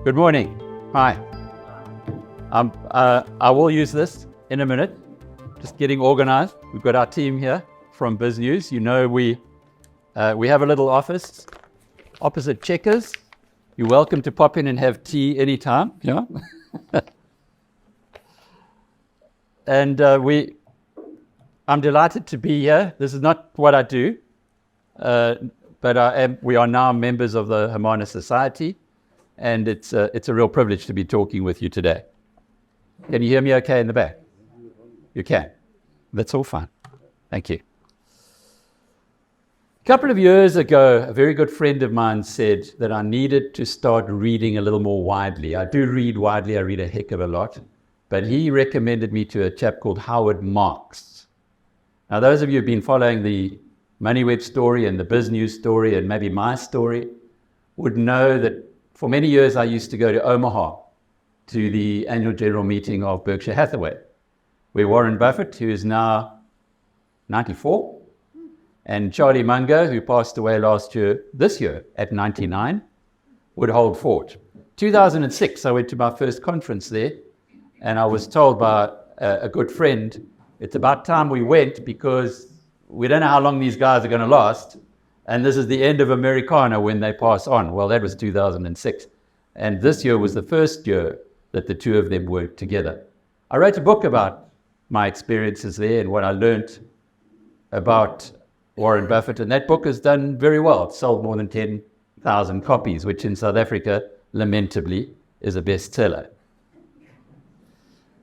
Good morning. Hi. I will use this in a minute. Just getting organized. We've got our team here from BizNews. You know, we have a little office opposite Checkers. You're welcome to pop in and have tea anytime. Yeah. And I'm delighted to be here. This is not what I do, but we are now members of the Hermanus Society, and it's a real privilege to be talking with you today. Can you hear me okay in the back? You can. That's all fine. Thank you. A couple of years ago, a very good friend of mine said that I needed to start reading a little more widely. I do read widely. I read a heck of a lot. But he recommended me to a chap called Howard Marks. Now, those of you who've been following the MoneyWeb story and the BizNews story and maybe my story would know that for many years I used to go to Omaha to the annual general meeting of Berkshire Hathaway, where Warren Buffett, who is now 94, and Charlie Munger, who passed away this year at 99, would hold fort. 2006, I went to my first conference there, and I was told by a good friend, it's about time we went because we don't know how long these guys are going to last, and this is the end of Americana when they pass on. Well, that was 2006, and this year was the first year that the two of them worked together. I wrote a book about my experiences there and what I learned about Warren Buffett, and that book has done very well. It's sold more than 10,000 copies, which in South Africa, lamentably, is a bestseller.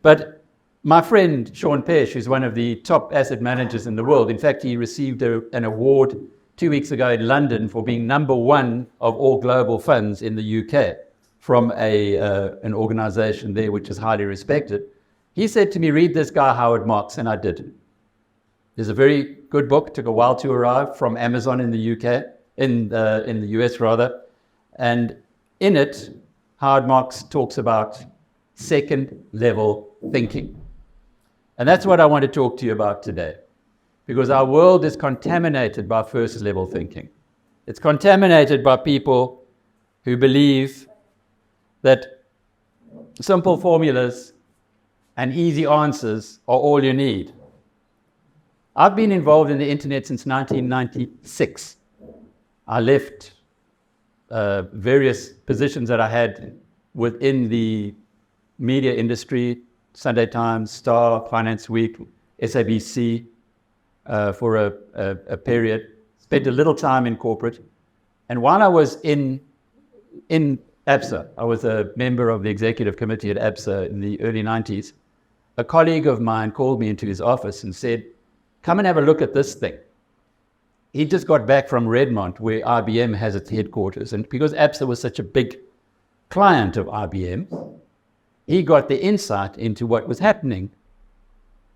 But my friend Sean Pesh, who's one of the top asset managers in the world, in fact, he received an award 2 weeks ago in London for being number one of all global funds in the UK from an organization there which is highly respected. He said to me, read this guy, Howard Marks, and I did. It's a very good book. Took a while to arrive from Amazon in the UK, in the US rather. And in it, Howard Marks talks about second level thinking. And that's what I want to talk to you about today, because our world is contaminated by first level thinking. It's contaminated by people who believe that simple formulas and easy answers are all you need. I've been involved in the internet since 1996. I left various positions that I had within the media industry, Sunday Times, Star, Finance Week, SABC, for a period. Spent a little time in corporate. And while I was in ABSA, I was a member of the executive committee at ABSA in the early 90s, a colleague of mine called me into his office and said, come and have a look at this thing. He just got back from Redmond, where IBM has its headquarters. And because ABSA was such a big client of IBM, he got the insight into what was happening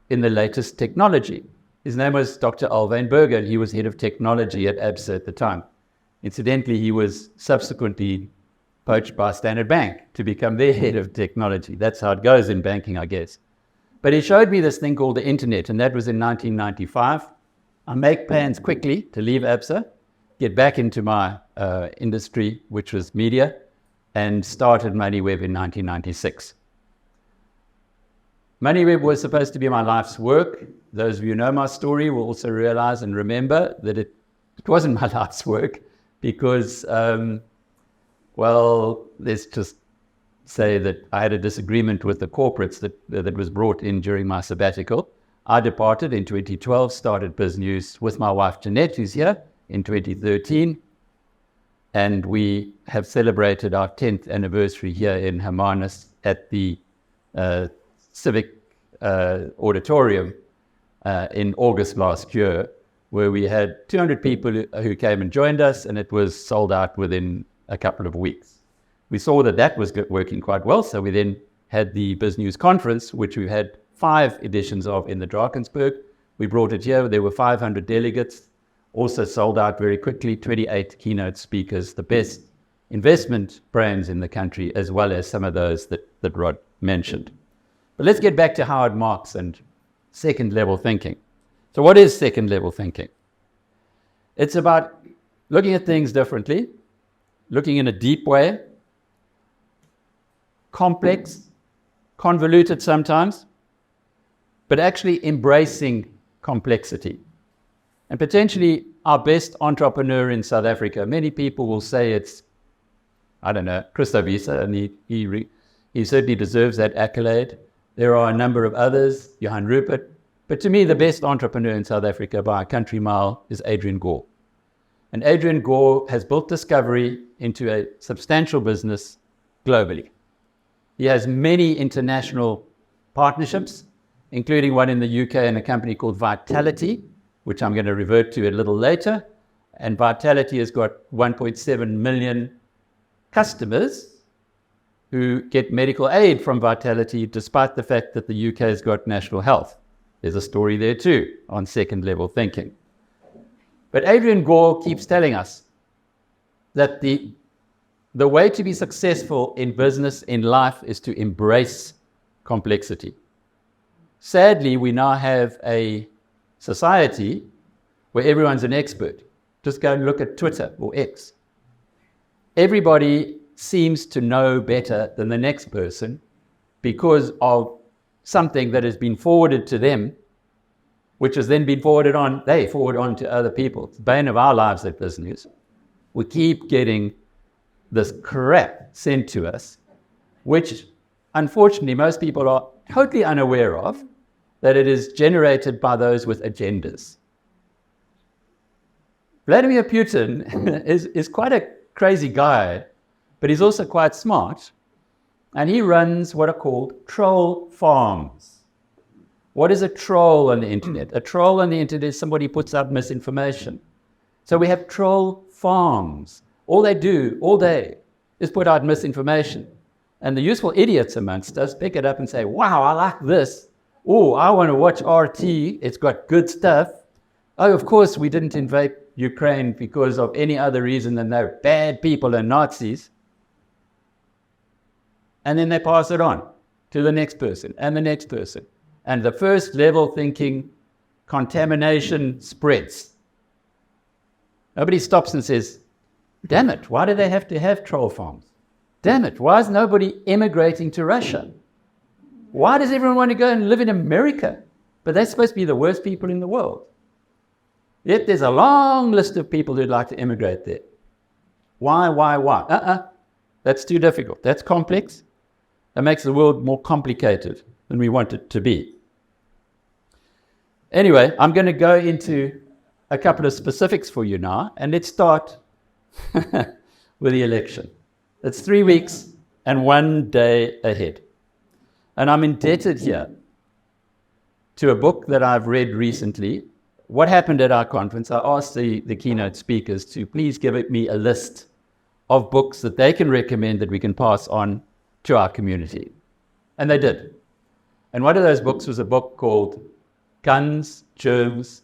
in the latest technology. His name was Dr. Alwyn Berger, and he was head of technology at ABSA at the time. Incidentally, he was subsequently poached by Standard Bank to become their head of technology. That's how it goes in banking, I guess. But he showed me this thing called the internet, and that was in 1995. I make plans quickly to leave ABSA, get back into my industry, which was media, and started MoneyWeb in 1996. MoneyWeb was supposed to be my life's work. Those of you who know my story will also realize and remember that it wasn't my life's work because, let's just say that I had a disagreement with the corporates that was brought in during my sabbatical. I departed in 2012, started BizNews with my wife Jeanette, who's here, in 2013. And we have celebrated our 10th anniversary here in Hermanus at the Civic Auditorium in August last year, where we had 200 people who came and joined us, and it was sold out within a couple of weeks. We saw that was working quite well, so we then had the BizNews conference, which we had 5 editions of in the Drakensberg. We brought it here. There were 500 delegates. Also sold out very quickly, 28 keynote speakers, the best investment brands in the country, as well as some of those that Rod mentioned. But let's get back to Howard Marks and second level thinking. So what is second level thinking? It's about looking at things differently, looking in a deep way, complex, convoluted sometimes, but actually embracing complexity. And potentially our best entrepreneur in South Africa, many people will say it's, I don't know, Christo Wiese, and he certainly deserves that accolade. There are a number of others, Johan Rupert, but to me the best entrepreneur in South Africa by a country mile is Adrian Gore. And Adrian Gore has built Discovery into a substantial business globally. He has many international partnerships, including one in the UK and a company called Vitality, which I'm going to revert to a little later. And Vitality has got 1.7 million customers who get medical aid from Vitality, despite the fact that the UK has got national health. There's a story there too on second level thinking. But Adrian Gore keeps telling us that the way to be successful in business, in life, is to embrace complexity. Sadly, we now have a society where everyone's an expert. Just go and look at Twitter or X. Everybody seems to know better than the next person because of something that has been forwarded to them, which has then been forward on to other people. It's the bane of our lives at BizNews. We keep getting this crap sent to us, which unfortunately most people are totally unaware of, that it is generated by those with agendas. Vladimir Putin is quite a crazy guy, but he's also quite smart, and he runs what are called troll farms. What is a troll on the internet? A troll on the internet is somebody who puts out misinformation. So we have troll farms. All they do all day is put out misinformation. And the useful idiots amongst us pick it up and say, wow, I like this. Oh, I want to watch RT. It's got good stuff. Oh, of course, we didn't invade Ukraine because of any other reason than they're bad people and Nazis. And then they pass it on to the next person and the next person. And the first level thinking, contamination spreads. Nobody stops and says, damn it, why do they have to have troll farms? Damn it, why is nobody emigrating to Russia? Why does everyone want to go and live in America? But they're supposed to be the worst people in the world. Yet there's a long list of people who'd like to immigrate there. Why? That's too difficult. That's complex. That makes the world more complicated than we want it to be. Anyway, I'm going to go into a couple of specifics for you now, and let's start with the election. It's 3 weeks and 1 day ahead. And I'm indebted here to a book that I've read recently. What happened at our conference, I asked the keynote speakers to please give me a list of books that they can recommend that we can pass on to our community. And they did. And one of those books was a book called Guns, Germs,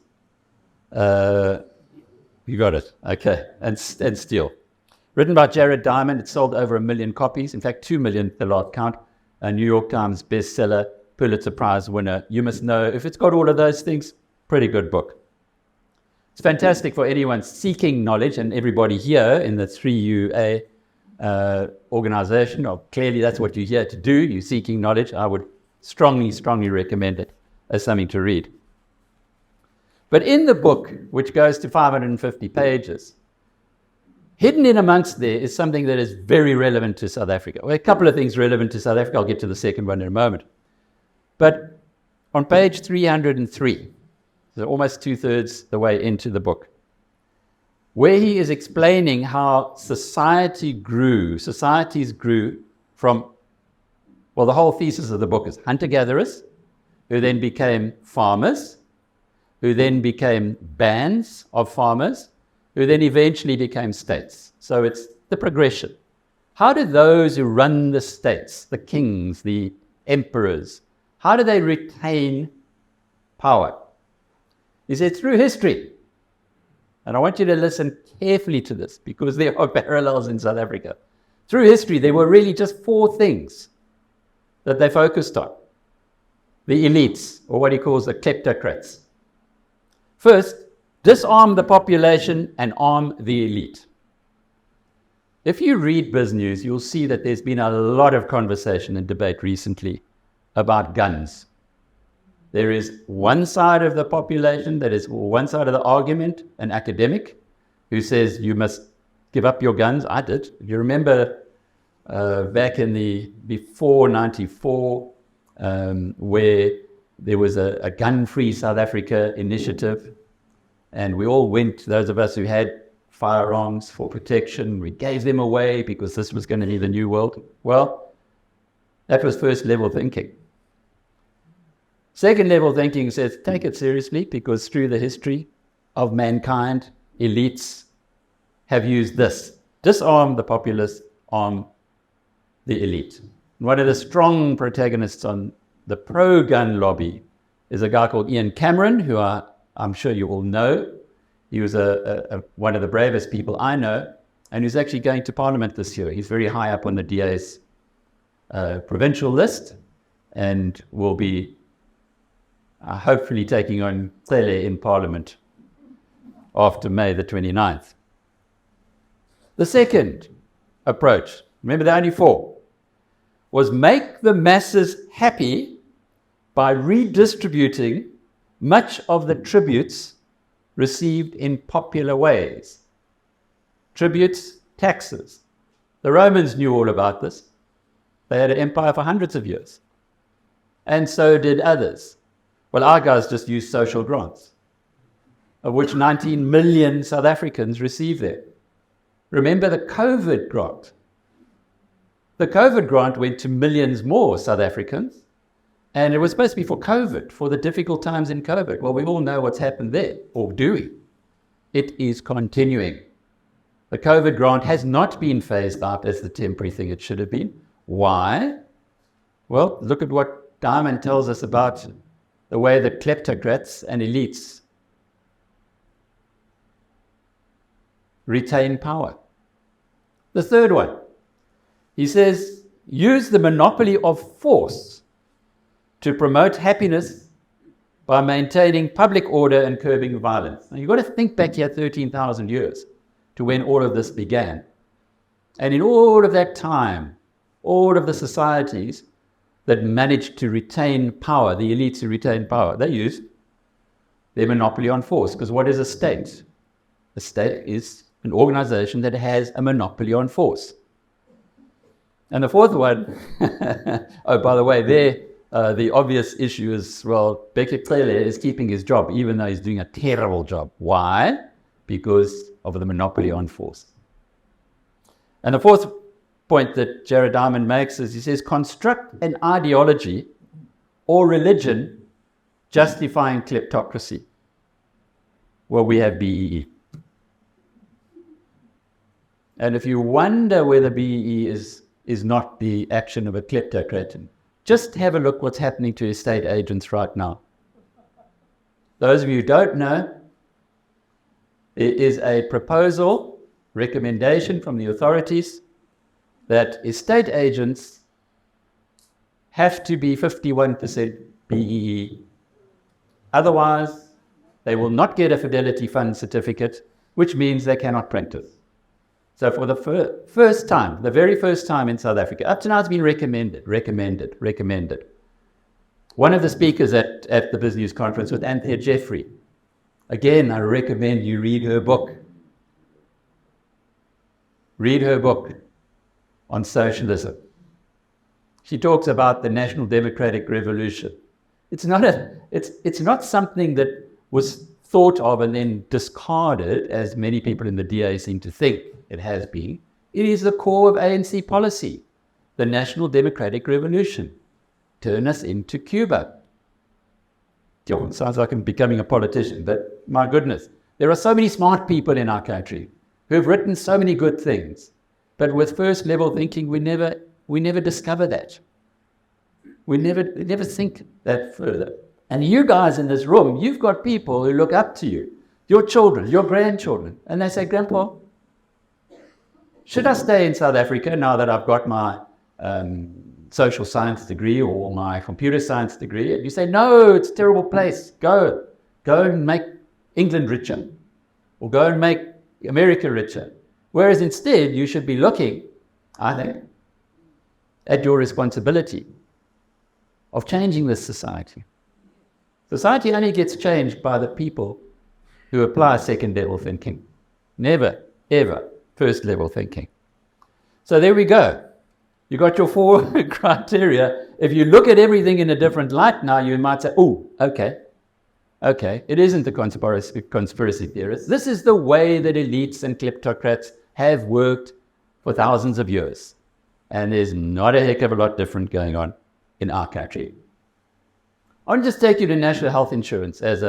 you got it, okay, and Steel. Written by Jared Diamond. It sold over 1 million copies. In fact, 2 million at the last count. A New York Times bestseller, Pulitzer Prize winner. You must know, if it's got all of those things, pretty good book. It's fantastic for anyone seeking knowledge, and everybody here in the 3UA organization, clearly that's what you're here to do, you're seeking knowledge. I would strongly recommend it as something to read. But in the book, which goes to 550 pages, hidden in amongst there is something that is very relevant to South Africa. Well, a couple of things relevant to South Africa. I'll get to the second one in a moment. But on page 303, so almost 2/3 the way into the book, where he is explaining how societies grew from, well, the whole thesis of the book is hunter-gatherers, who then became farmers, who then became bands of farmers, who then eventually became states. So it's the progression. How do those who run the states, the kings, the emperors, how do they retain power? He said, through history. And I want you to listen carefully to this, because there are parallels in South Africa. Through history, there were really just 4 things that they focused on. The elites, or what he calls the kleptocrats. First, disarm the population and arm the elite. If you read BizNews, you'll see that there's been a lot of conversation and debate recently about guns. There is one side of the population that is one side of the argument, an academic, who says you must give up your guns. I did. You remember back in before 94, where there was a gun-free South Africa initiative, and we all went, those of us who had firearms for protection, we gave them away because this was going to be the new world. Well, that was first level thinking. Second level thinking says, take it seriously, because through the history of mankind, elites have used this. Disarm the populace, arm the elite. One of the strong protagonists on the pro-gun lobby is a guy called Ian Cameron, who I'm sure you all know. He was one of the bravest people I know, and who's actually going to Parliament this year. He's very high up on the DA's provincial list, and will be hopefully taking on Cele in Parliament after May the 29th. The second approach, remember there are only four, was make the masses happy by redistributing much of the tributes received in popular ways. Tributes, taxes. The Romans knew all about this. They had an empire for hundreds of years. And so did others. Well, our guys just used social grants, of which 19 million South Africans received them. Remember the COVID grant. The COVID grant went to millions more South Africans, and it was supposed to be for COVID, for the difficult times in COVID. Well, we all know what's happened there, or do we? It is continuing. The COVID grant has not been phased out as the temporary thing it should have been. Why? Well, look at what Diamond tells us about the way that kleptocrats and elites retain power. The third one, he says, use the monopoly of force to promote happiness by maintaining public order and curbing violence. Now, you've got to think back here 13,000 years to when all of this began. And in all of that time, all of the societies that managed to retain power, the elites who retain power, they used their monopoly on force. Because what is a state? A state is an organization that has a monopoly on force. And the fourth one, oh, by the way, the obvious issue is, well, Becky Cele is keeping his job, even though he's doing a terrible job. Why? Because of the monopoly on force. And the fourth point that Jared Diamond makes is, he says, construct an ideology or religion justifying kleptocracy. Well, we have BEE. And if you wonder whether BEE is not the action of a kleptocrat, just have a look what's happening to estate agents right now. Those of you who don't know, there is a proposal, recommendation from the authorities, that estate agents have to be 51% BEE. Otherwise, they will not get a Fidelity Fund certificate, which means they cannot practice. So for the first time, the very first time in South Africa, up to now it's been recommended. One of the speakers at the BizNews conference was Anthea Jeffrey. Again, I recommend you read her book. Read her book on socialism. She talks about the National Democratic Revolution. It's not something that was thought of and then discarded, as many people in the DA seem to think it has been. It is the core of ANC policy, the National Democratic Revolution. Turn us into Cuba. It sounds like I'm becoming a politician, but my goodness, there are so many smart people in our country who have written so many good things, but with first level thinking, we never discover that. We never think that further. And you guys in this room, you've got people who look up to you, your children, your grandchildren, and they say, Grandpa, should I stay in South Africa now that I've got my social science degree or my computer science degree? And you say, no, it's a terrible place. Go and make England richer, or go and make America richer. Whereas instead, you should be looking, I think, at your responsibility of changing this society. Society only gets changed by the people who apply second-level thinking. Never, ever first-level thinking. So there we go. You got your 4 criteria. If you look at everything in a different light now, you might say, oh, okay, it isn't the conspiracy theorists. This is the way that elites and kleptocrats have worked for thousands of years. And there's not a heck of a lot different going on in our country. I want to just take you to national health insurance as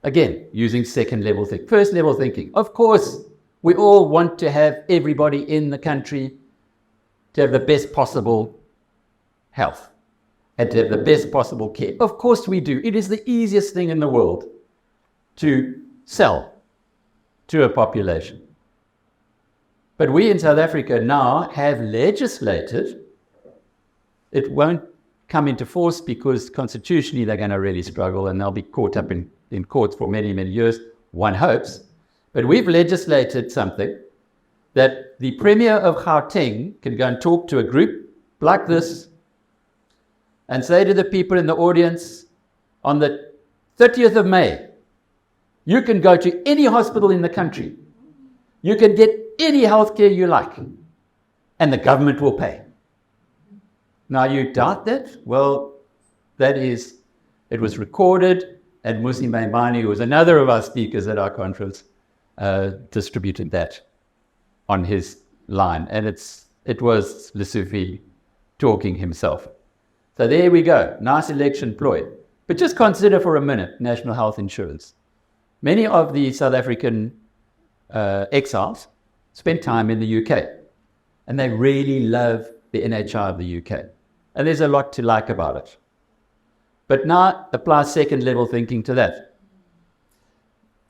again, using second-level thinking. First-level thinking. Of course, we all want to have everybody in the country to have the best possible health and to have the best possible care. Of course we do. It is the easiest thing in the world to sell to a population. But we in South Africa now have legislated. It won't come into force because constitutionally they're going to really struggle and they'll be caught up in courts for many, many years, one hopes. But we've legislated something that the Premier of Gauteng can go and talk to a group like this and say to the people in the audience, on the 30th of May, you can go to any hospital in the country. You can get any healthcare you like, and the government will pay. Now, you doubt that? Well, it was recorded, and Musi Maimane, who was another of our speakers at our conference, distributed that on his line. And it was Lessufi talking himself. So there we go. Nice election ploy. But just consider for a minute national health insurance. Many of the South African exiles spent time in the UK. And they really love the NHI of the UK. And there's a lot to like about it. But now apply second-level thinking to that.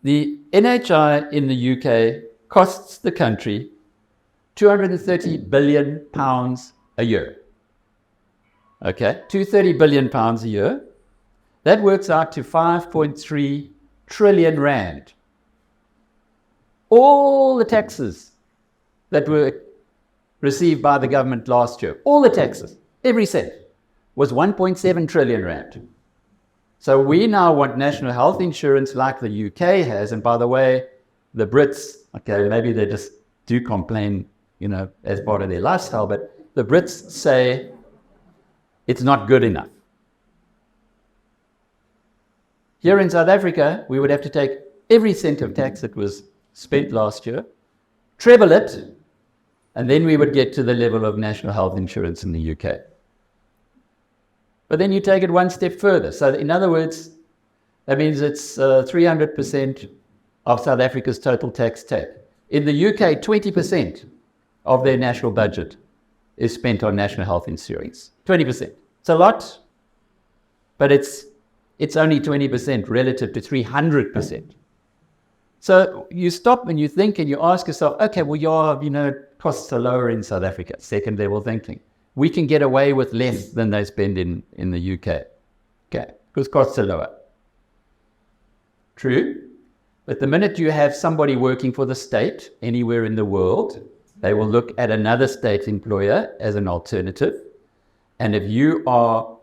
The NHI in the UK costs the country £230 billion a year. Okay, £230 billion a year. That works out to 5.3 trillion rand. All the taxes that were received by the government last year, all the taxes, every cent, was 1.7 trillion rand. So we now want national health insurance like the UK has. And by the way, the Brits, okay, maybe they just do complain, as part of their lifestyle, but the Brits say it's not good enough. Here in South Africa, we would have to take every cent of tax that was spent last year, treble it, and then we would get to the level of national health insurance in the UK. But then you take it one step further. So in other words, that means it's 300% of South Africa's total tax take. In the UK, 20% of their national budget is spent on national health insurance. 20%. It's a lot, but it's only 20% relative to 300%. So you stop and you think and you ask yourself, okay, well, costs are lower in South Africa, second level thinking. We can get away with less than they spend in the UK. Okay, because costs are lower. True. But the minute you have somebody working for the state anywhere in the world, they will look at another state employer as an alternative. And if you are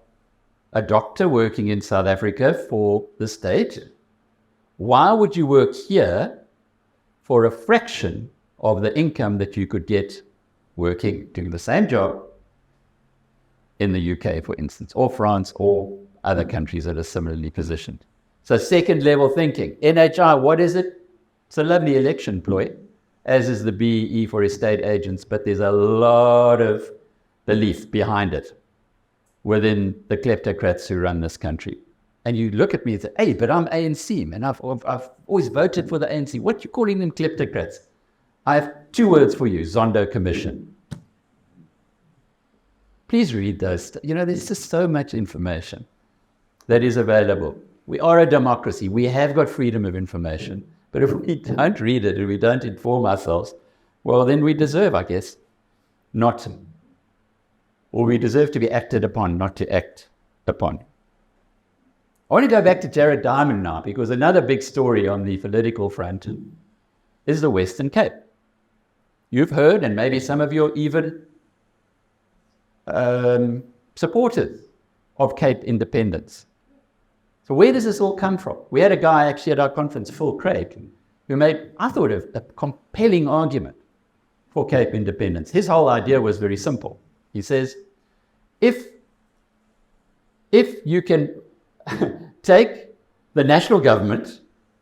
a doctor working in South Africa for the state, why would you work here for a fraction of the income that you could get working, doing the same job in the UK, for instance, or France, or other countries that are similarly positioned? So second level thinking. NHI, what is it? It's a lovely election ploy, as is the BEE for estate agents, but there's a lot of belief behind it within the kleptocrats who run this country. And you look at me and say, hey, but I'm ANC, man. I've always voted for the ANC. What you calling them kleptocrats? I have two words for you: Zondo Commission. Please read those. There's just so much information that is available. We are a democracy. We have got freedom of information. But if we don't read it and we don't inform ourselves, well, then we deserve, I guess, not to. Or we deserve to be acted upon, not to act upon. I want to go back to Jared Diamond now, because another big story on the political front is the Western Cape. you've heard, and maybe some of you are even supporters of Cape independence. So where does this all come from? We had a guy actually at our conference, Phil Craig, who made, I thought, a compelling argument for Cape independence. His whole idea was very simple. He says, if you can take the national government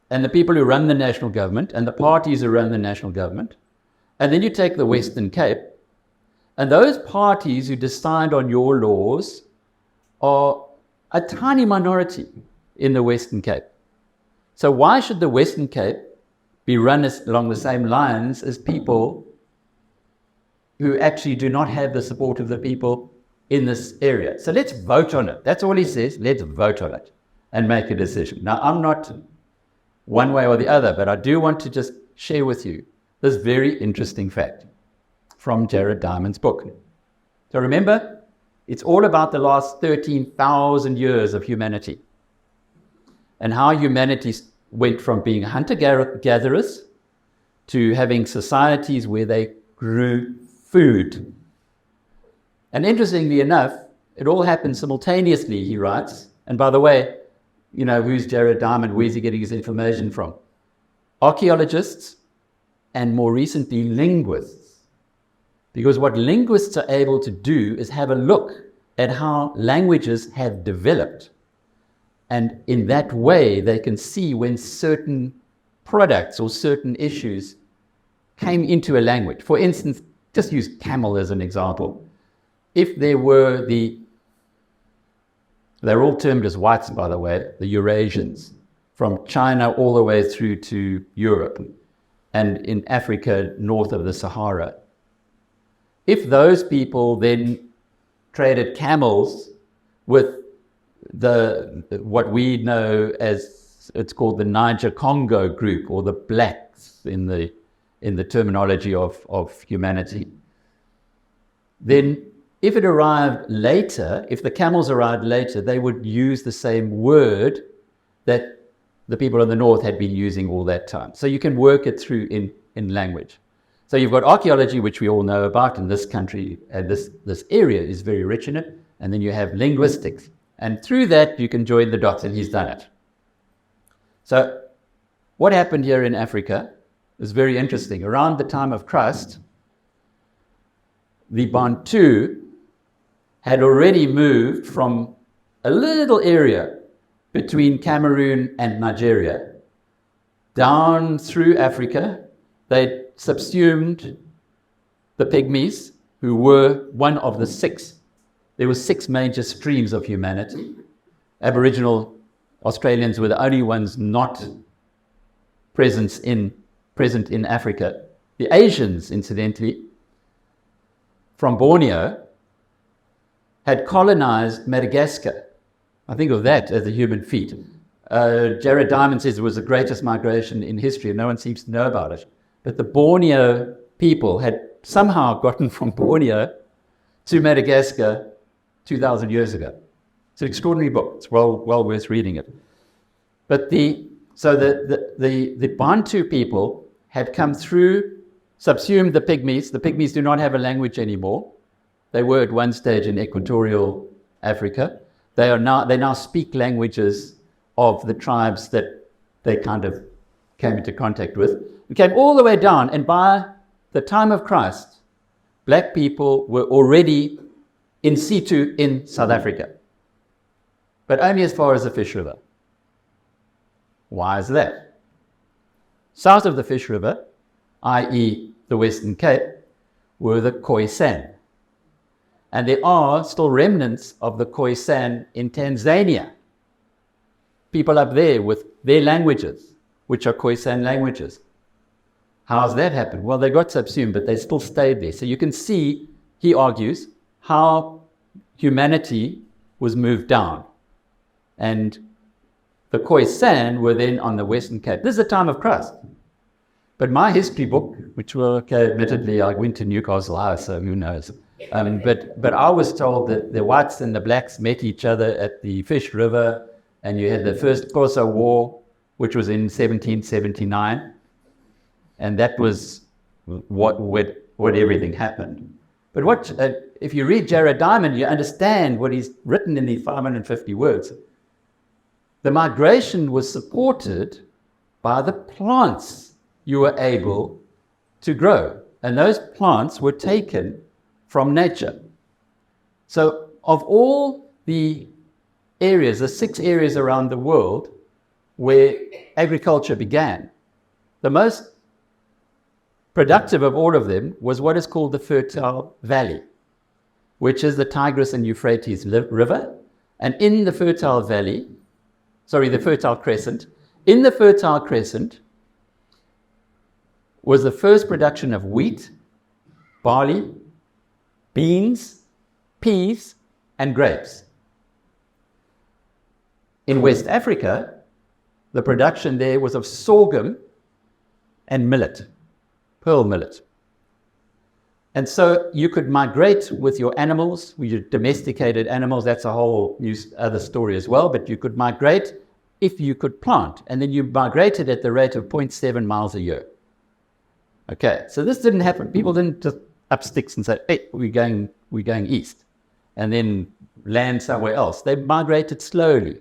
and the people who run the national government and the parties who run the national government, and then you take the Western Cape, and those parties who decide on your laws are a tiny minority in the Western Cape. So why should the Western Cape be run along the same lines as people who actually do not have the support of the people in this area? So let's vote on it. That's all he says. Let's vote on it and make a decision. Now, I'm not one way or the other, but I do want to just share with you this very interesting fact from Jared Diamond's book. So remember, it's all about the last 13,000 years of humanity and how humanity went from being hunter-gatherers to having societies where they grew food. And interestingly enough, it all happened simultaneously, he writes. And by the way, you know, who's Jared Diamond? Where's he getting his information from? Archaeologists and more recently linguists. Because what linguists are able to do is have a look at how languages have developed. And in that way, they can see when certain products or certain issues came into a language. For instance, just use camel as an example. If there were they're all termed as whites, by the way, the Eurasians, from China all the way through to Europe and in Africa north of the Sahara. If those people then traded camels with what we know as, it's called the Niger-Congo group, or the blacks in the terminology of humanity, then if it arrived later, if the camels arrived later, they would use the same word that the people in the north had been using all that time. So you can work it through in language. So you've got archaeology, which we all know about in this country, and this area is very rich in it. And then you have linguistics. And through that, you can join the dots, and he's done it. So what happened here in Africa is very interesting. Around the time of Christ, the Bantu had already moved from a little area between Cameroon and Nigeria down through Africa. They subsumed the Pygmies, who were one of the six. There were six major streams of humanity. Aboriginal Australians were the only ones not present in Africa. The Asians, incidentally, from Borneo, had colonized Madagascar. I think of that as a human feat. Jared Diamond says it was the greatest migration in history, and no one seems to know about it. But the Borneo people had somehow gotten from Borneo to Madagascar 2,000 years ago. It's an extraordinary book. It's well worth reading it. But the Bantu people had come through, subsumed the Pygmies. The Pygmies do not have a language anymore. They were at one stage in equatorial Africa. They now speak languages of the tribes that they kind of came into contact with. It came all the way down, and by the time of Christ, black people were already in situ in South Africa, but only as far as the Fish River. Why is that? South of the Fish River, i.e. the Western Cape, were the Khoisan. And there are still remnants of the Khoisan in Tanzania. People up there with their languages, which are Khoisan languages. How's that happened? Well, they got subsumed, but they still stayed there. So you can see, he argues, how humanity was moved down. And the Khoisan were then on the Western Cape. This is the time of Christ. But my history book, which admittedly, I went to Newcastle House, so who knows. But I was told that the whites and the blacks met each other at the Fish River, and you had the first Xhosa War, which was in 1779. And that was what everything happened. But if you read Jared Diamond, you understand what he's written in these 550 words. The migration was supported by the plants you were able to grow. And those plants were taken from nature. So of all the areas, the 6 areas around the world where agriculture began, the most productive of all of them was what is called the Fertile Valley, which is the Tigris and Euphrates River. And in the Fertile Valley, the Fertile Crescent, in the Fertile Crescent was the first production of wheat, barley, beans, peas, and grapes. In West Africa, the production there was of sorghum and millet, pearl millet. And so you could migrate with your animals, your domesticated animals. That's a whole other story as well, but you could migrate if you could plant. And then you migrated at the rate of 0.7 miles a year. Okay, so this didn't happen. People didn't just up sticks and say, hey, we're going east, and then land somewhere else. They migrated slowly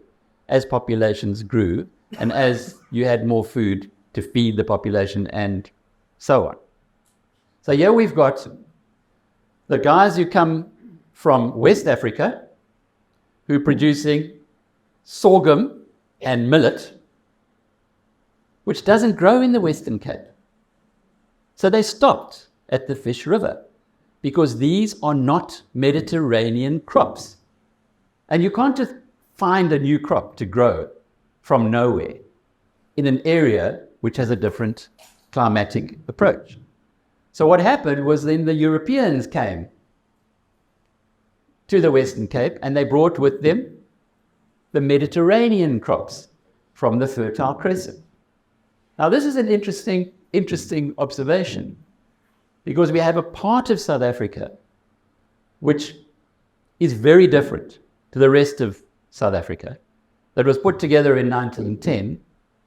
as populations grew and as you had more food to feed the population and so on. So here we've got the guys who come from West Africa who are producing sorghum and millet, which doesn't grow in the Western Cape. So they stopped at the Fish River because these are not Mediterranean crops. And you can't just find a new crop to grow from nowhere in an area which has a different climatic approach. So what happened was then the Europeans came to the Western Cape and they brought with them the Mediterranean crops from the Fertile Crescent. Now this is an interesting observation, because we have a part of South Africa which is very different to the rest of South Africa, that was put together in 1910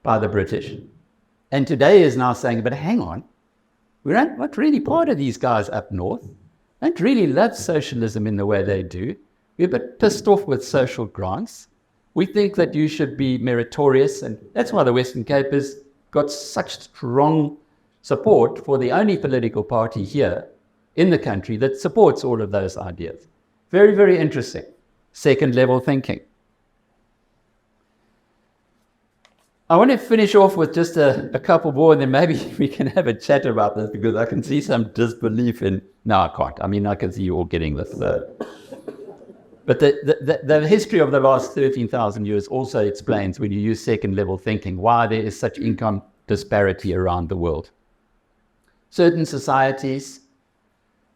by the British, and today is now saying, but hang on, we're not really part of these guys up north. Don't really love socialism in the way they do. We're a bit pissed off with social grants. We think that you should be meritorious, and that's why the Western Cape has got such strong support for the only political party here in the country that supports all of those ideas. Very, very interesting. Second level thinking. I want to finish off with just a couple more, and then maybe we can have a chat about this, because I can see some disbelief in... No, I can't. I mean, I can see you all getting this. But the history of the last 13,000 years also explains, when you use second level thinking, why there is such income disparity around the world. Certain societies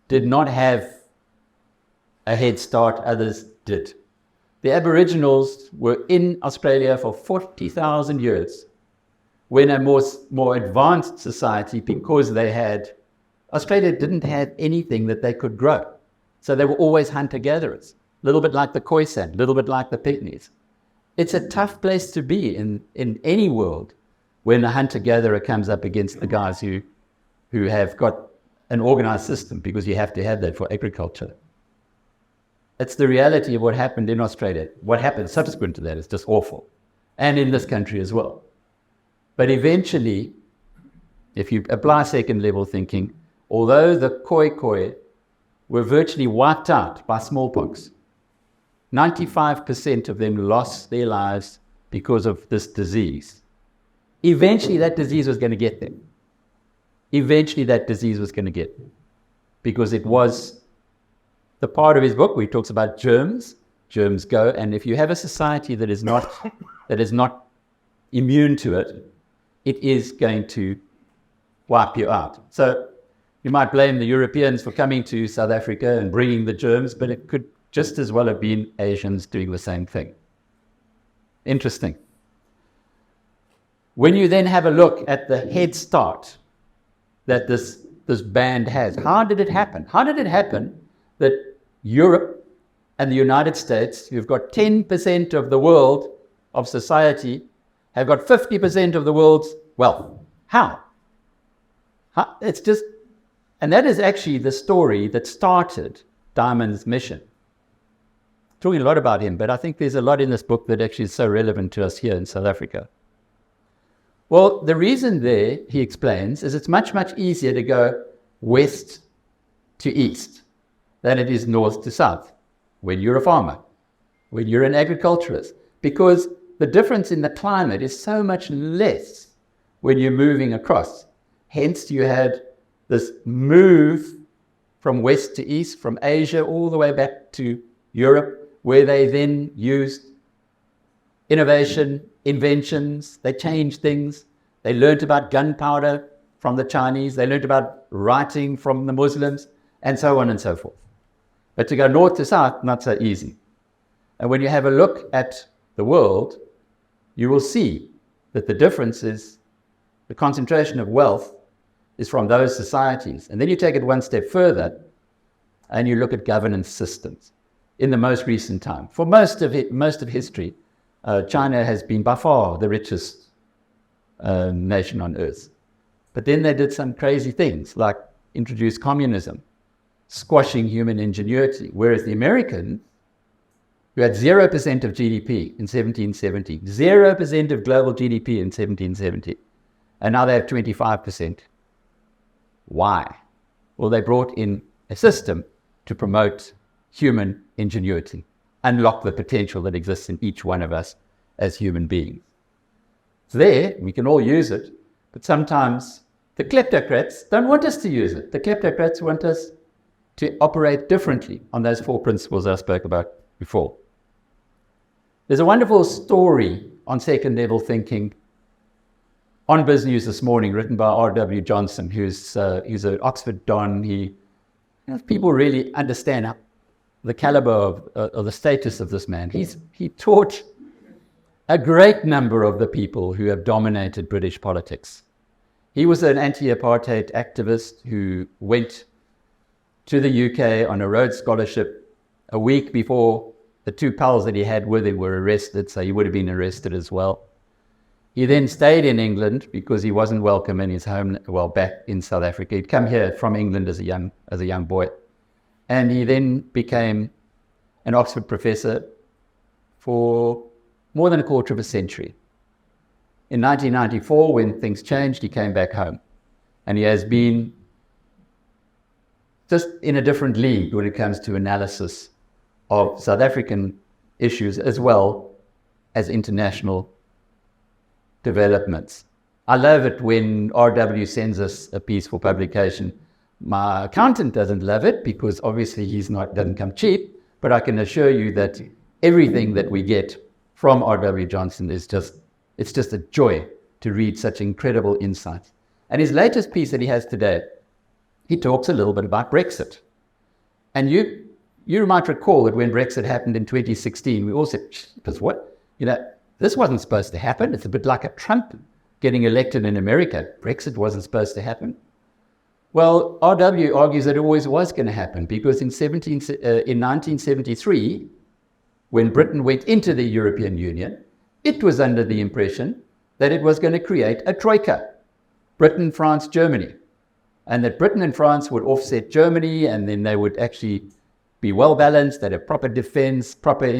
did not have a head start, others did. The Aboriginals were in Australia for 40,000 years, when a more advanced society, because Australia didn't have anything that they could grow. So they were always hunter-gatherers, a little bit like the Khoisan, a little bit like the Pygmies. It's a tough place to be in any world when a hunter-gatherer comes up against the guys who have got an organized system, because you have to have that for agriculture. It's the reality of what happened in Australia. What happened subsequent to that is just awful. And in this country as well. But eventually, if you apply second level thinking, although the Khoi were virtually wiped out by smallpox, 95% of them lost their lives because of this disease. Eventually that disease was going to get them. Because it was the part of his book where he talks about germs go, and if you have a society that is not immune to it, it is going to wipe you out. So you might blame the Europeans for coming to South Africa and bringing the germs, but it could just as well have been Asians doing the same thing. Interesting. When you then have a look at the head start that this band has, how did it happen? How did it happen that Europe and the United States, who've got 10% of the world of society, have got 50% of the world's wealth? How? It's just And that is actually the story that started Diamond's mission. Talking a lot about him, but I think there's a lot in this book that actually is so relevant to us here in South Africa. Well, the reason there, he explains, is it's much, much easier to go west to east than it is north to south when you're a farmer, when you're an agriculturalist, because the difference in the climate is so much less when you're moving across. Hence, you had this move from west to east, from Asia all the way back to Europe, where they then used innovation, inventions, they changed things. They learned about gunpowder from the Chinese, they learned about writing from the Muslims, and so on and so forth. But to go north to south, not so easy. And when you have a look at the world, you will see that the difference is the concentration of wealth is from those societies. And then you take it one step further and you look at governance systems in the most recent time. For most of history, China has been by far the richest nation on earth. But then they did some crazy things like introduce communism, squashing human ingenuity, whereas the Americans, who had 0% of GDP in 1770, 0% of global GDP in 1770, and now they have 25%. Why? Well, they brought in a system to promote human ingenuity, unlock the potential that exists in each one of us as human beings. It's there, we can all use it, but sometimes the kleptocrats don't want us to use it. The kleptocrats want us to operate differently on those 4 principles I spoke about before. There's a wonderful story on second level thinking on BizNews this morning, written by R.W. Johnson, who's an Oxford Don. People really understand the caliber of the status of this man. He taught a great number of the people who have dominated British politics. He was an anti-apartheid activist who went to the UK on a Rhodes Scholarship a week before the 2 pals that he had with him were arrested, so he would have been arrested as well. He then stayed in England because he wasn't welcome in his home, back in South Africa. He'd come here from England as a young boy. And he then became an Oxford professor for more than a quarter of a century. In 1994, when things changed, he came back home. And he has been just in a different league when it comes to analysis of South African issues as well as international developments. I love it when RW sends us a piece for publication. My accountant doesn't love it because obviously doesn't come cheap, but I can assure you that everything that we get from R.W. Johnson is just a joy to read such incredible insights. And his latest piece that he has today, he talks a little bit about Brexit. And you might recall that when Brexit happened in 2016, we all said, because what? This wasn't supposed to happen. It's a bit like a Trump getting elected in America. Brexit wasn't supposed to happen. Well, RW argues that it always was going to happen because in 1973, when Britain went into the European Union, it was under the impression that it was going to create a troika, Britain, France, Germany, and that Britain and France would offset Germany, and then they would actually be well balanced, they'd have proper defense, proper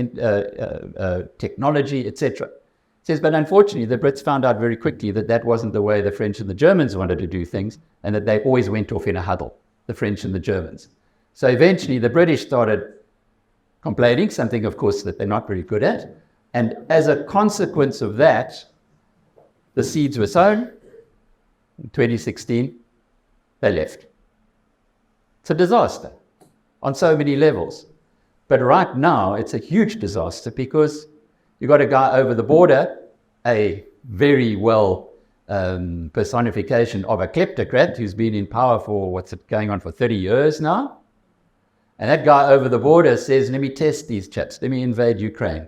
technology, etc. It says, but unfortunately, the Brits found out very quickly that that wasn't the way the French and the Germans wanted to do things, and that they always went off in a huddle, the French and the Germans. So eventually, the British started complaining, something, of course, that they're not very good at. And as a consequence of that, the seeds were sown. In 2016, they left. It's a disaster on so many levels. But right now, it's a huge disaster because you've got a guy over the border, a very well personification of a kleptocrat who's been in power for, going on for 30 years now. And that guy over the border says, let me test these chaps. Let me invade Ukraine.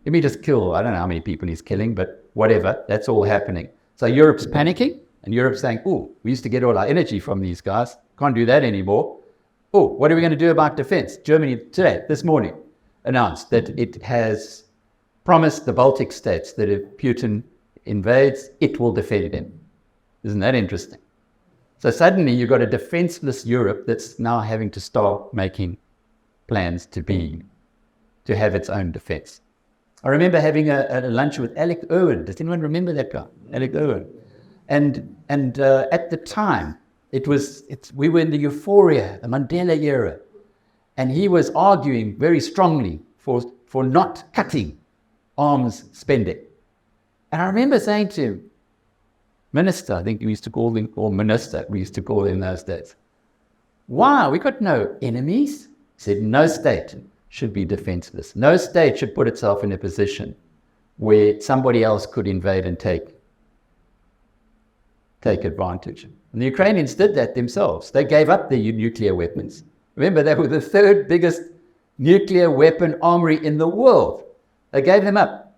Let me just kill, I don't know how many people he's killing, but whatever, that's all happening. So Europe's panicking, and Europe's saying, oh, we used to get all our energy from these guys. Can't do that anymore. Oh, what are we going to do about defense? Germany today, this morning, announced that it has promised the Baltic states that if Putin invades, it will defend him. Isn't that interesting? So suddenly you've got a defenseless Europe that's now having to start making plans to have its own defense. I remember having a lunch with Alec Hogg. Does anyone remember that guy? Alec Hogg. And at the time, we were in the euphoria, the Mandela era. And he was arguing very strongly for not cutting arms spending. And I remember saying to him, Minister, I think we used to call him, or Minister, we used to call him in those days. Why? We got no enemies. He said, no state should be defenseless. No state should put itself in a position where somebody else could invade and take advantage. And the Ukrainians did that themselves. They gave up their nuclear weapons. Remember, they were the third biggest nuclear weapon armory in the world. They gave them up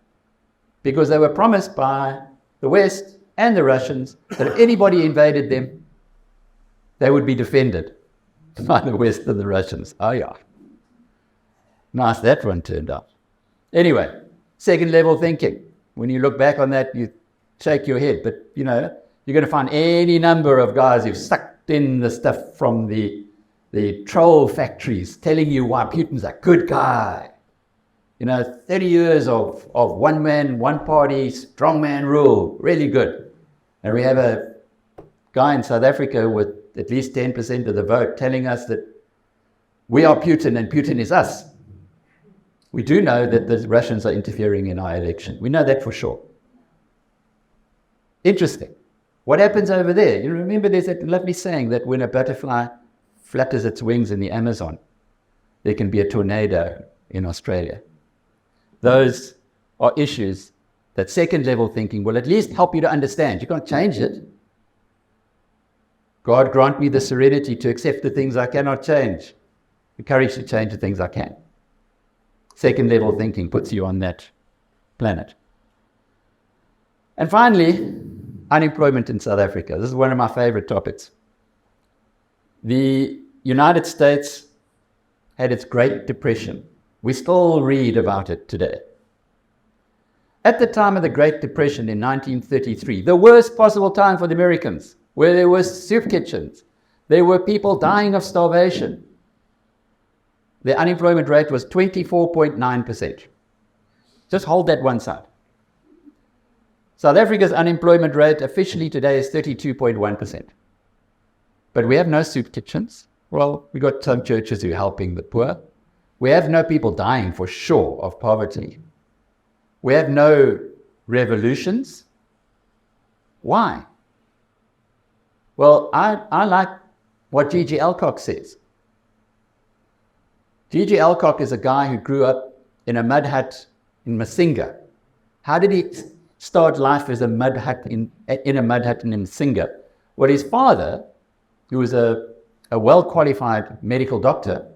because they were promised by the West and the Russians that if anybody invaded them, they would be defended by the West and the Russians. Oh yeah. Nice that one turned out. Anyway, second level thinking. When you look back on that, you shake your head. But, you're going to find any number of guys who've sucked in the stuff from the troll factories telling you why Putin's a good guy. 30 years of one man, one party, strongman rule, really good. And we have a guy in South Africa with at least 10% of the vote telling us that we are Putin and Putin is us. We do know that the Russians are interfering in our election. We know that for sure. Interesting. What happens over there? You remember there's that lovely saying that when a butterfly flutters its wings in the Amazon, there can be a tornado in Australia. Those are issues that second level thinking will at least help you to understand. You can't change it. God grant me the serenity to accept the things I cannot change, the courage to change the things I can. Second level thinking puts you on that planet. And finally, unemployment in South Africa. This is one of my favorite topics. The United States had its Great Depression. We still read about it today. At the time of the Great Depression in 1933, the worst possible time for the Americans, where there were soup kitchens, there were people dying of starvation. The unemployment rate was 24.9%. Just hold that one side. South Africa's unemployment rate officially today is 32.1%. But we have no soup kitchens. Well, we've got some churches who are helping the poor. We have no people dying for sure of poverty. We have no revolutions. Why? Well, I like what G.G. Alcock says. G.G. Alcock is a guy who grew up in a mud hut in Masinga. How did he start life as a mud hut in a mud hut in Masinga? Well, his father, who was a well-qualified medical doctor,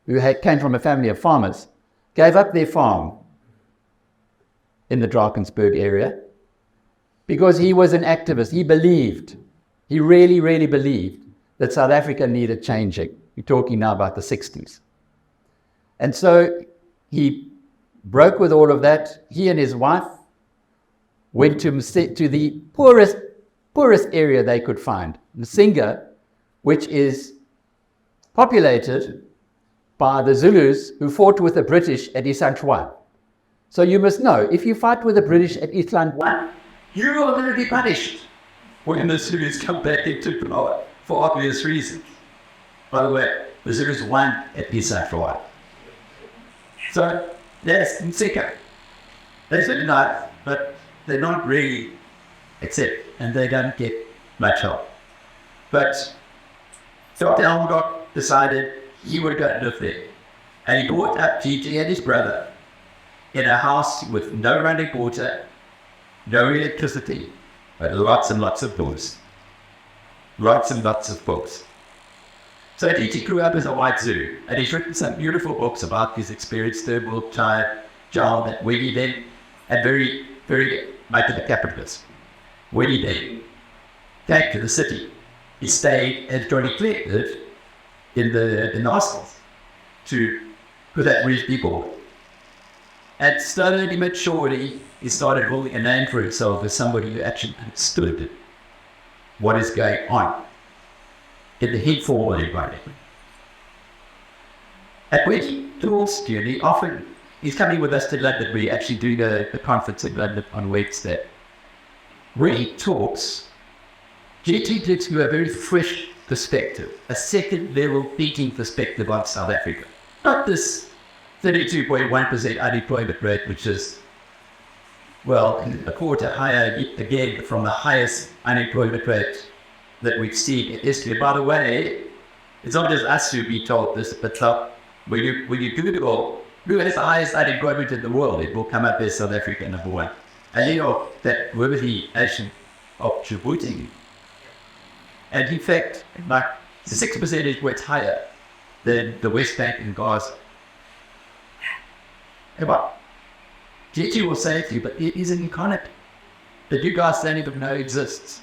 who came from a family of farmers, gave up their farm in the Drakensberg area because he was an activist. He really, really believed that South Africa needed changing. We're talking now about the 60s. And so he broke with all of that. He and his wife went to the poorest area they could find, Masinga, which is populated by the Zulus who fought with the British at Isandlwana. So you must know, if you fight with the British at Isandlwana, you are going to be punished when the Zulus come back into power, for obvious reasons. By the way, the Zulus won at Isandlwana. So that's Nsika. They said no, but they're not really accepted, and they don't get much help. But Dr. Hogg decided he would go and live there. And he brought up Gigi and his brother in a house with no running water, no electricity, but lots and lots of books. Lots and lots of books. So Gigi grew up as a white Zulu, and he's written some beautiful books about his experience, third world child, that when he then, and very, very much of a capitalist. When he then came to the city, he stayed at Johnny Clegg in the hostels because that was people. And slowly but surely, he started holding a name for himself as somebody who actually understood what is going on in the informal environment. And when he talks to you, he's coming with us to London. We're actually doing a conference in London on Wednesday. When he talks, GT gives you a very fresh perspective, a second level thinking perspective on South Africa. Not this 32.1% unemployment rate, which is, well, a quarter higher again from the highest unemployment rate that we've seen in history. By the way, it's not just us who be told this, but when you Google who has the highest unemployment in the world, it will come up as South Africa number one. And you know that we're the nation of Djibouti. And in fact, like 6 percentage points higher than the West Bank and Gaza. But GT will say to you, but it is an economy that you guys don't even know exists.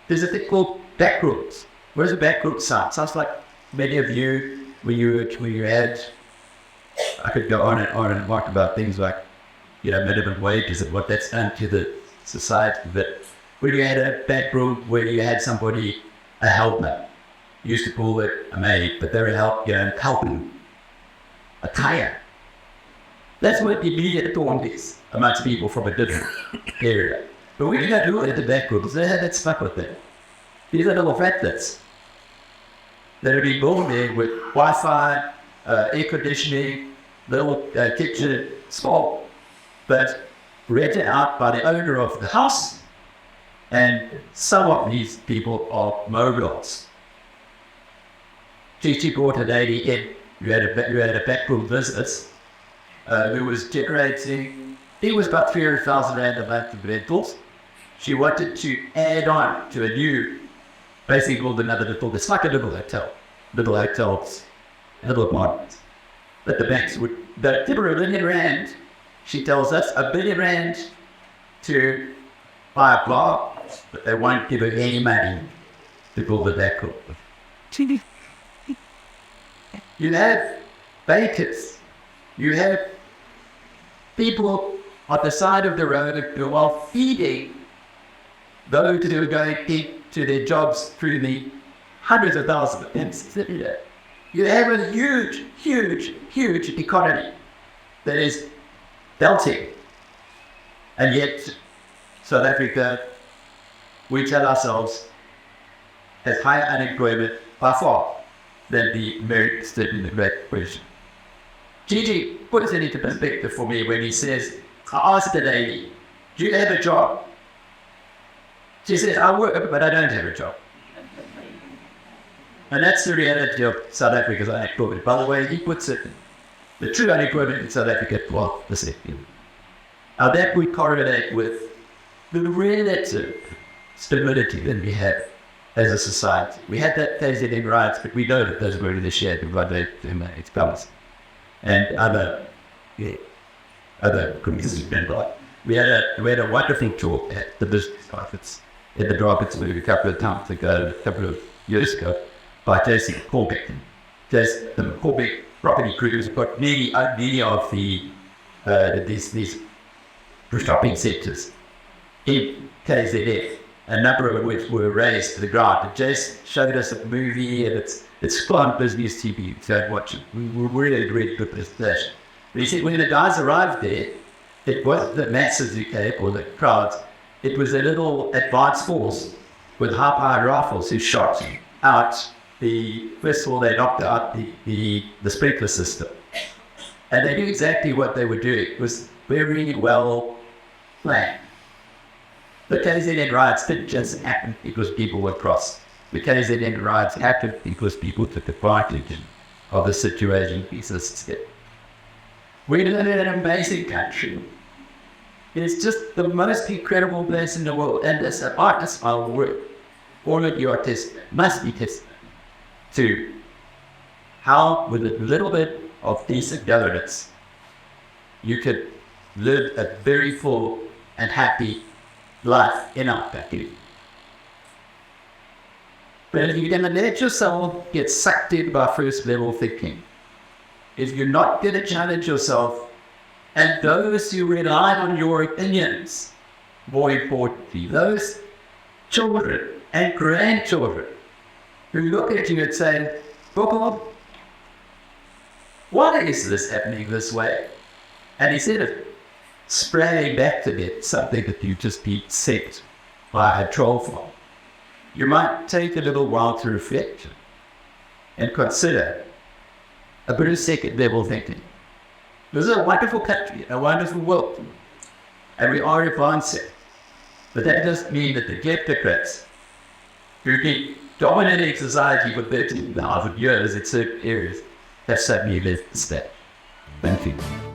There's a thing called backrooms. What does a backroom sound? Sounds like many of you, when you had, I could go on and talk about things like, minimum wages and what that's done to the society. But when you had a backroom where you had somebody, a helper, you used to call it a maid, but they're helping, a tire. That's what the immediate thought is amongst people from a different area. But when you go to it at the backrooms, they have that stuck with them. These are little factors that are being born there with Wi-Fi, air conditioning, little kitchen, small, but rented out by the owner of the house. And some of these people are mobiles. GT brought a lady in who had a backroom business who was generating, it was about 300,000 Rand a month of rentals. She wanted to add on to a new, basically called another little, it's like a little hotels, little apartments. But the banks would, give her R1 billion, she tells us, R1 billion to buy a block, but they won't give her any money to build a backroom. You have bakers, you have people on the side of the road who are feeding those who are going into their jobs through the hundreds of thousands of pence. You have a huge, huge, huge economy that is belting. And yet, South Africa, we tell ourselves, has higher unemployment by far than the Americans did in the Great Depression. Gigi puts it into perspective for me when he says, I asked the lady, do you have a job? She says, I work, but I don't have a job. And that's the reality of South Africa's unemployment. By the way, he puts it, the true unemployment in South Africa at 12%. Now that would correlate with the relative stability that we have as a society. We had that KZN riots, but we know that those were really shared by the its powers. And other communities. We had a wonderful talk at the BizNews conference in the Drakensberg a couple of years ago, by Jason Corbett. The Corbett property group has got many of these shopping centres in KZN, a number of which were raised to the ground. And Jason showed us a movie, and it's on BizNews TV, so I'd watch it. We were really good presentation. But he said when the guys arrived there, it wasn't the masses who came, or the crowds, it was a little advanced force with high-powered rifles who shot out first of all, they knocked out the sprinkler system. And they knew exactly what they were doing. It was very well planned. The KZN riots didn't just happen because people were crossed. The KZN riots happened because people took advantage of the situation existed. We live in an amazing country. It's just the most incredible place in the world. And as an artist, our work, all of your artists must be tested to how, with a little bit of decent governance, you could live a very full and happy life in our country. But if you're going to let yourself get sucked in by first level thinking, if you're not going to challenge yourself and those who rely on your opinions, more importantly, those children and grandchildren who look at you and say, Bob, why is this happening this way? And instead of spraying back to it something that you've just been sent by a troll from, you might take a little while to reflect and consider a bit of second level thinking. This is a wonderful country, a wonderful world, and we are advancing. But that doesn't mean that the kleptocrats who've been dominating society for 13,000 years in certain areas have suddenly left the state. Thank you.